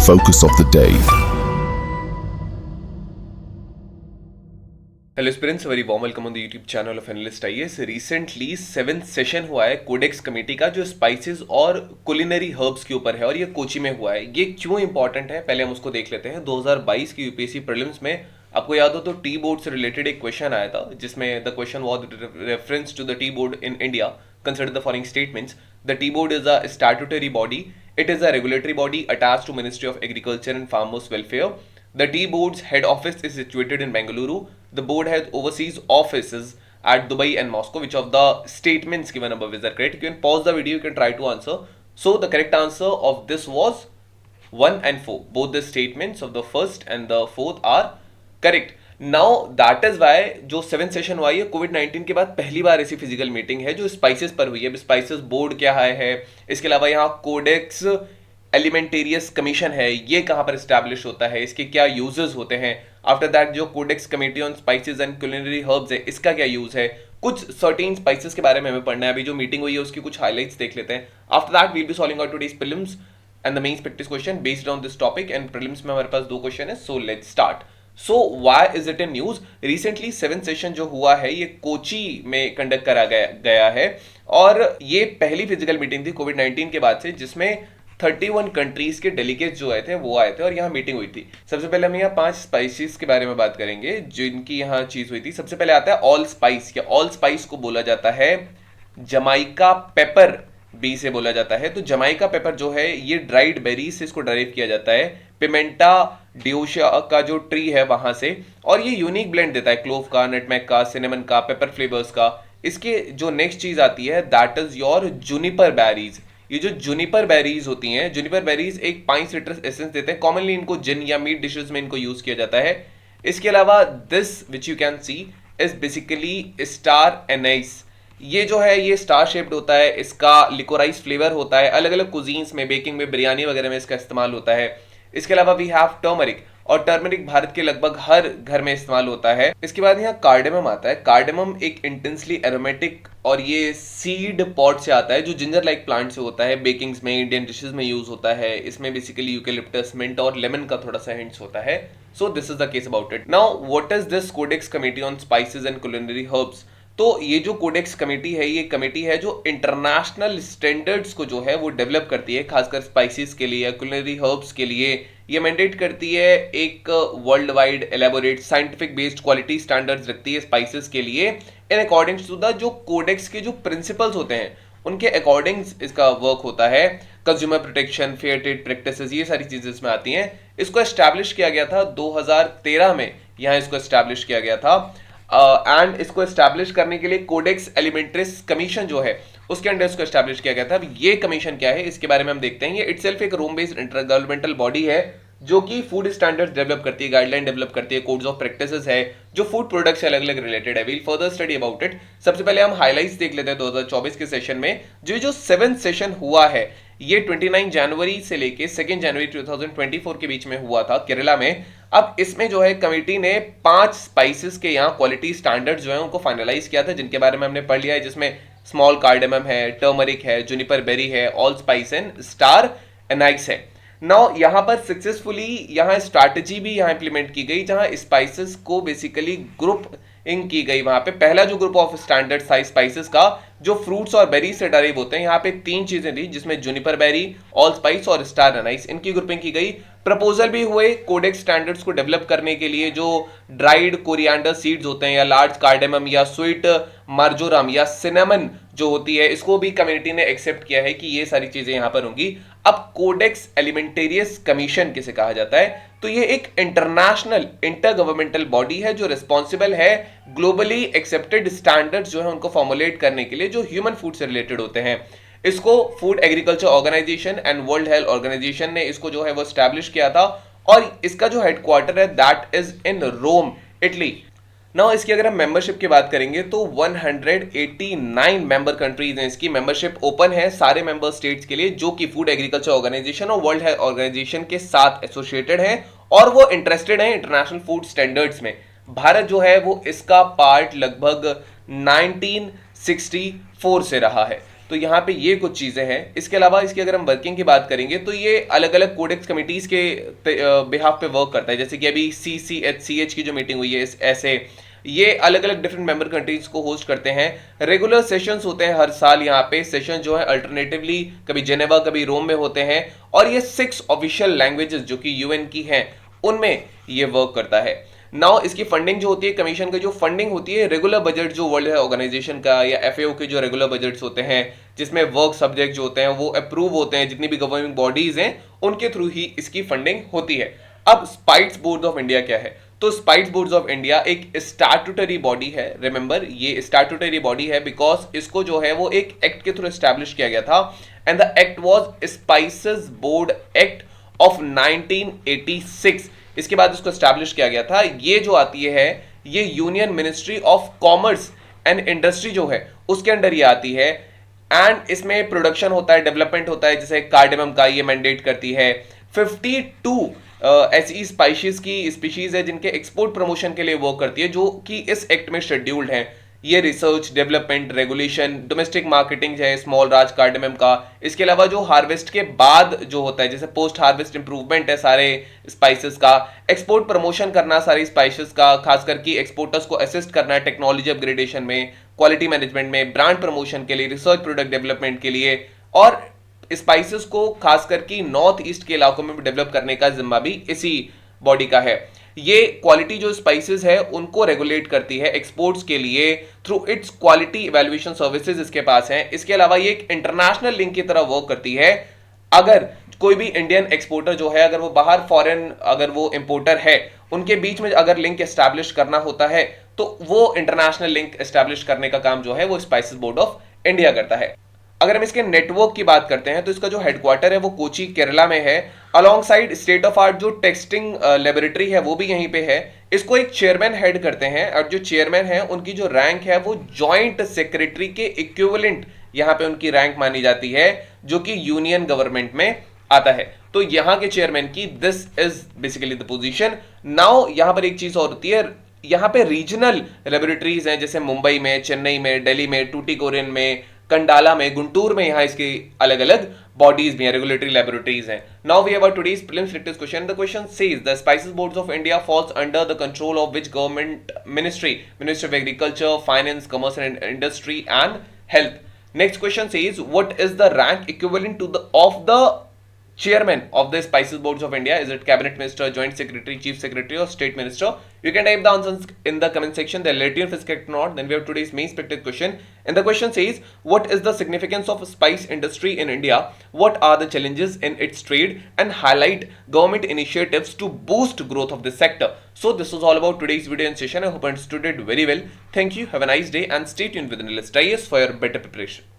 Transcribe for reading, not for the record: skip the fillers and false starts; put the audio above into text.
Focus of the day. Hello students, very warm welcome on the YouTube channel of analyst IAS. Recently 7th session हुआ है codex committee का, जो spices और culinary herbs के ऊपर है और ये कोची में हुआ है। ये क्यों इंपॉर्टेंट है, पहले हम उसको देख लेते हैं। 2022 की यूपीएससी प्रीलिम्स में आपको याद हो तो टी बोर्ड से रिलेटेड एक क्वेश्चन आया था, जिसमें the question was reference to the tea board in India. Consider the following statements. The tea board is a statutory body, it is a regulatory body attached to ministry of agriculture and farmers welfare. The Tea Board's head office is situated in Bengaluru. The board has overseas offices at Dubai and Moscow. Which of the statements given above is the correct? You can pause the video, you can try to answer. So the correct answer of this was 1 and 4. Both the statements of the first and the fourth are correct. Now that is why जो 7th session हुआ है कोविड-19 के बाद पहली बार ऐसी physical meeting है जो spices पर हुई है। स्पाइसेस बोर्ड क्या है, इसके अलावा यहाँ कोडेक्स एलिमेंटेरियस कमीशन है, ये कहां पर स्टैब्लिश होता है, इसके क्या यूजेस होते हैं। आफ्टर दैट जो codex committee on spices and culinary herbs है, इसका क्या यूज है। कुछ सर्टेन स्पाइसेस के बारे में हमें पढ़ना है। अभी जो मीटिंग हुई है उसकी कुछ हाइलाइट्स देख लेते हैं। After that we'll be solving out today's prelims and the mains practice question based on this topic. And prelims में हमारे पास 2 क्वेश्चन है, so let's start. So why is it in news? Recently 7th session जो हुआ है ये कोची में conduct करा गया है और ये पहली फिजिकल मीटिंग थी कोविड-19 के बाद से, जिसमें 31 कंट्रीज के डेलीगेट्स जो आए थे वो आए थे और यहाँ मीटिंग हुई थी। सबसे पहले हम यहाँ 5 स्पाइसेस के बारे में बात करेंगे जिनकी यहाँ चीज हुई थी। सबसे पहले आता है ऑल स्पाइस। या ऑल स्पाइस को बोला जाता है जमाइका पेपर, बी से बोला जाता है। तो जमाइका पेपर जो है ये ड्राइड बेरीज से इसको डराइव किया जाता है, पिमेंटा डियोशिया का जो ट्री है वहां से। और ये यूनिक ब्लेंड देता है क्लोव का, नटमेग का, सिनेमन का, पेपर फ्लेवर्स का। इसके जो नेक्स्ट चीज आती है that is your Juniper berries. ये जो जूनिपर बेरीज होती हैं, जूनिपर बेरीज एक पाइन सिट्रस एसेंस देते हैं। कॉमनली इनको जिन या मीट डिशेस में इनको यूज किया जाता है। इसके अलावा this which you can see is basically star anise. ये जो है ये स्टार शेप्ड होता है, इसका लिकोराइज फ्लेवर होता है। अलग अलग कुजीन्स में, बेकिंग में, बिरयानी वगैरह में इसका इस्तेमाल होता है। इसके अलावा वी हैव टर्मरिक, और टर्मरिक भारत के लगभग हर घर में इस्तेमाल होता है। इसके बाद यहाँ कार्डेमम आता है। कार्डेमम एक इंटेंसली एरोमेटिक और ये सीड पॉट से आता है जो जिंजर लाइक प्लांट से होता है। बेकिंग्स में, इंडियन डिशेस में यूज होता है। इसमें बेसिकली यूकेलिप्टस, मिंट और लेमन का थोड़ा सा हिंट्स होता है। So this is the case about it. Now what is this codex committee on spices and culinary herbs? तो ये जो कोडेक्स कमेटी है ये कमेटी है जो इंटरनेशनल स्टैंडर्ड्स को जो है वो डेवलप करती है, खासकर स्पाइसेस के लिए या कुलिनरी हर्ब्स के लिए। ये मैंडेट करती है एक world wide elaborate scientific based quality standards रखती है स्पाइसेस के लिए इन अकॉर्डिंग टू द जो कोडेक्स के जो प्रिंसिपल्स होते हैं उनके अकॉर्डिंग इसका वर्क होता है। Consumer protection, fair trade practices, ये सारी चीजें इसमें आती हैं। इसको एस्टैब्लिश किया गया था 2013 में, यहाँ इसको एस्टैब्लिश किया गया था। एंड इसको एस्टैब्लिश करने के लिए कोडेक्स एलिमेंट्रिस कमीशन जो है उसके अंडर इसको एस्टैब्लिश किया गया था। अब ये कमीशन क्या है इसके बारे में हम देखते हैं। ये इटसेल्फ एक रोम बेस्ड इंटरगवर्नमेंटल बॉडी है जो कि फूड स्टैंडर्ड्स डेवलप करती है, गाइडलाइन डेवलप करती है, कोड्स ऑफ प्रैक्टिसेस है जो फूड प्रोडक्ट्स से अलग अलग रिलेटेड है। We'll further study about it. सबसे पहले हम हाइलाइट्स देख लेते हैं 2024 के सेशन में। जो 7th सेशन हुआ है ये 29 जनवरी से लेके 2 जनवरी 2024 के बीच में हुआ था केरला में। अब इसमें जो है कमेटी ने 5 स्पाइसेस के यहाँ क्वालिटी स्टैंडर्ड्स जो है उनको फाइनलाइज किया था, जिनके बारे में हमने पढ़ लिया है, जिसमें स्मॉल कार्डेमम है, टर्मरिक है, जूनिपर बेरी है, all spice and star anise है। नाउ यहाँ पर सक्सेसफुली यहाँ स्ट्रैटेजी भी यहाँ इंप्लीमेंट की गई जहाँ स्पाइसेस को बेसिकली ग्रुप इन की गई। वहां पे पहला जो group of standard size spices का जो फ्रूट्स और बेरी से डराइव होते हैं, यहाँ पे 3 चीजें थी जिसमें जूनिपर बेरी, ऑल स्पाइस और स्टार एनाइस, इनकी ग्रुपिंग की गई। प्रपोजल भी हुए कोडेक्स स्टैंडर्ड्स को डेवलप करने के लिए। जो ड्राइड कोरिएंडर सीड्स होते हैं या लार्ज कार्डेमम या स्वीट मार्जोरम या सिनेमन जो होती है, इसको भी कम्युनिटी ने एक्सेप्ट किया है कि ये सारी चीजें यहां पर होंगी। अब कोडेक्स एलिमेंटेरियस कमीशन किसे कहा जाता है? तो ये एक इंटरनेशनल इंटर गवर्नमेंटल बॉडी है जो रिस्पॉन्सिबल है ग्लोबली एक्सेप्टेड स्टैंडर्ड्स जो है उनको फॉर्मुलेट करने के लिए जो ह्यूमन फूड से रिलेटेड होते हैं। इसको food agriculture organisation and world health organisation ने इसको जो है वो एस्टैब्लिश किया था और इसका जो हेडक्वार्टर है that is in Rome, Italy. Now इसकी अगर हम मेंबरशिप की बात करेंगे तो 189 मेंबर कंट्रीज हैं। इसकी मेंबरशिप ओपन है सारे मेंबर स्टेट्स के लिए जो कि फूड एग्रीकल्चर ऑर्गेनाइजेशन और वर्ल्ड हेल्थ ऑर्गेनाइजेशन के साथ एसोसिएटेड हैं और वो इंटरेस्टेड हैं इंटरनेशनल फूड स्टैंडर्ड्स में। भारत जो है वो इसका पार्ट लगभग 1964 से रहा है। तो यहाँ पे ये कुछ चीज़ें हैं। इसके अलावा इसकी अगर हम वर्किंग की बात करेंगे तो ये अलग अलग कोडेक्स कमिटीज़ के बिहाफ पे वर्क करता है। जैसे कि अभी CCHCH की जो मीटिंग हुई है ऐसे ये अलग अलग डिफरेंट मेंबर कंट्रीज को होस्ट करते हैं। रेगुलर सेशंस होते हैं हर साल। यहाँ पे सेशन जो है अल्टरनेटिवली कभी जेनेवा कभी रोम में होते हैं, और ये 6 ऑफिशियल लैंग्वेजेस जो कि यूएन की हैं उनमें ये वर्क करता है। नाउ इसकी फंडिंग जो होती है, कमीशन की जो फंडिंग होती है, रेगुलर बजट जो वर्ल्ड है ऑर्गेनाइजेशन का या FAO के जो रेगुलर बजट्स होते हैं जिसमें वर्क सब्जेक्ट जो होते हैं वो अप्रूव होते हैं, जितनी भी गवर्निंग बॉडीज हैं उनके थ्रू ही इसकी फंडिंग होती है। अब स्पाइस बोर्ड ऑफ इंडिया क्या है? तो स्पाइस बोर्ड ऑफ इंडिया एक स्टैट्यूटरी बॉडी है। रिमेंबर, ये स्टैट्यूटरी बॉडी है बिकॉज इसको जो है वो एक एक्ट के थ्रू एस्टैब्लिश किया गया था, and the act was spices board act of 1986। इसके बाद इसको एस्टैब्लिश किया गया था। ये जो आती है ये union ministry of commerce and industry जो है उसके अंडर ये आती है, एंड इसमें प्रोडक्शन होता है, डेवलपमेंट होता है। जैसे कार्डेमम का ये मैंडेट करती है। 52 ऐसी स्पीशीज है जिनके एक्सपोर्ट प्रमोशन के लिए वर्क करती है, जो कि इस एक्ट में शेड्यूल्ड हैं। ये research, development, regulation, domestic marketing है स्मॉल राज कार्डेमम का। इसके अलावा जो हार्वेस्ट के बाद जो होता है, जैसे पोस्ट हार्वेस्ट इंप्रूवमेंट है सारे स्पाइसेस का, एक्सपोर्ट प्रमोशन करना सारी स्पाइसेस का, खासकर की एक्सपोर्टर्स को असिस्ट करना टेक्नोलॉजी अपग्रेडेशन में, क्वालिटी मैनेजमेंट में, ब्रांड प्रमोशन के लिए, रिसर्च प्रोडक्ट डेवलपमेंट के लिए, और स्पाइसेस को खासकर की नॉर्थ ईस्ट के इलाकों में डेवलप करने का जिम्मा भी इसी बॉडी का है। ये क्वालिटी जो स्पाइसेस है उनको रेगुलेट करती है एक्सपोर्ट्स के लिए through it's quality evaluation services इसके पास हैं। इसके अलावा ये एक इंटरनेशनल लिंक की तरह वर्क करती है। अगर कोई भी इंडियन एक्सपोर्टर जो है, अगर वो बाहर फॉरेन अगर वो इंपोर्टर है, उनके बीच में अगर लिंक एस्टैब्लिश करना होता है तो वो इंटरनेशनल लिंक एस्टैब्लिश करने का काम जो है वो स्पाइसेस बोर्ड ऑफ इंडिया करता है। अगर हम इसके नेटवर्क की बात करते हैं तो इसका जो हेडक्वार्टर है वो कोची केरला में है। Along side state of art जो टेस्टिंग लेबोरेटरी है वो भी यहीं पे है। इसको एक चेयरमैन हेड करते हैं, और जो चेयरमैन है उनकी जो रैंक है वो जॉइंट सेक्रेटरी के इक्विवेलेंट यहाँ पे उनकी रैंक मानी जाती है, जो कि यूनियन गवर्नमेंट में आता है। तो यहाँ के चेयरमैन की this is basically the position. Now यहाँ पर एक चीज और होती है, यहाँ पे रीजनल लेबोरेटरीज हैं, जैसे मुंबई में, चेन्नई में, दिल्ली में, टूटिकोरिन में, कंडाला में, गुंटूर में, यहाँ इसकी अलग अलग बॉडीज भी हैं, रेगुलेटरी लेबोरेटरीज हैं। Now we have our today's prelims practice question. The question says the spices boards of India falls under the control of which government ministry? Ministry of agriculture, finance, commerce and industry and health. Next question says what is the rank equivalent to the of the chairman of the spices boards of India? Is it cabinet minister, joint secretary, chief secretary, or state minister? You can type the answers in the comment section. They'll let you know if it's correct or not. Then we have today's main expected question, and the question says what is the significance of spice industry in India? What are the challenges in its trade, and highlight government initiatives to boost growth of this sector. So this was all about today's video and session. I hope you understood it very well. Thank you, have a nice day, and stay tuned with Analyst IAS for your better preparation.